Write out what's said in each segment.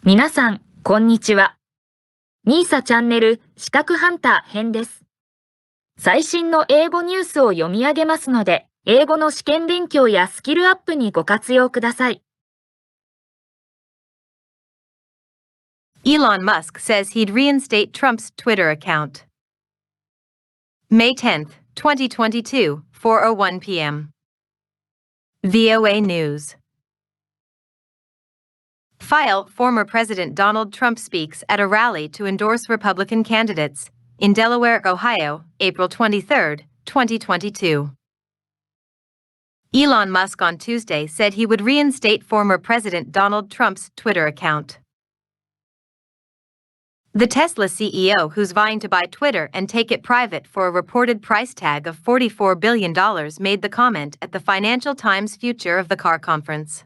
皆さん、こんにちは。ミーサチャンネル資格ハンター編です。最新の英語ニュースを読み上げますので、英語の試験勉強やスキルアップにご活用ください。Elon Musk says he'd reinstate Trump's Twitter account. May 10th, 2022, 4:01 p.m. VOA News. File former President Donald Trump speaks at a rally to endorse Republican candidates in Delaware, Ohio, April 23, 2022. Elon Musk on Tuesday said he would reinstate former President Donald Trump's Twitter account. The Tesla CEO, who's vying to buy Twitter and take it private for a reported price tag of $44 billion, made the comment at the Financial Times Future of the Car conference.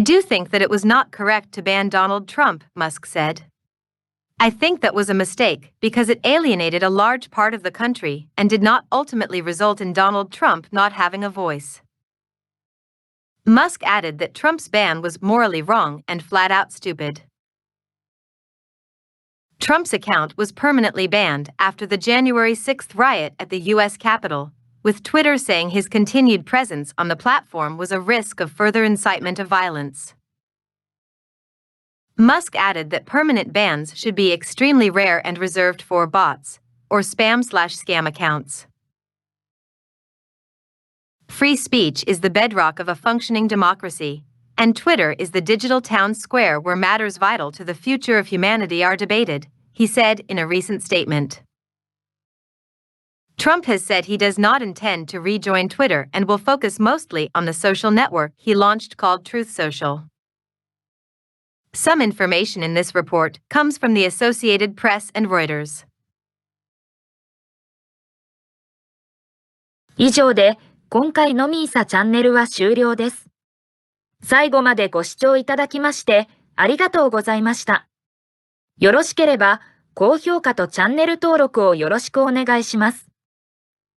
I do think that it was not correct to ban Donald Trump, Musk said. I think that was a mistake because it alienated a large part of the country and did not ultimately result in Donald Trump not having a voice. Musk added that Trump's ban was morally wrong and flat out stupid. Trump's account was permanently banned after the January 6th riot at the U.S. Capitol, with Twitter saying his continued presence on the platform was a risk of further incitement of violence. Musk added that permanent bans should be extremely rare and reserved for bots, or spam/scam accounts. Free speech is the bedrock of a functioning democracy, and Twitter is the digital town square where matters vital to the future of humanity are debated, he said in a recent statement. Trump has said he does not intend to rejoin Twitter and will focus mostly on the social network he launched called Truth Social. Some information in this report comes from the Associated Press and Reuters. 以上で、今回のミーサチャンネルは終了です。最後までご視聴いただきまして、ありがとうございました。よろしければ、高評価とチャンネル登録をよろしくお願いします。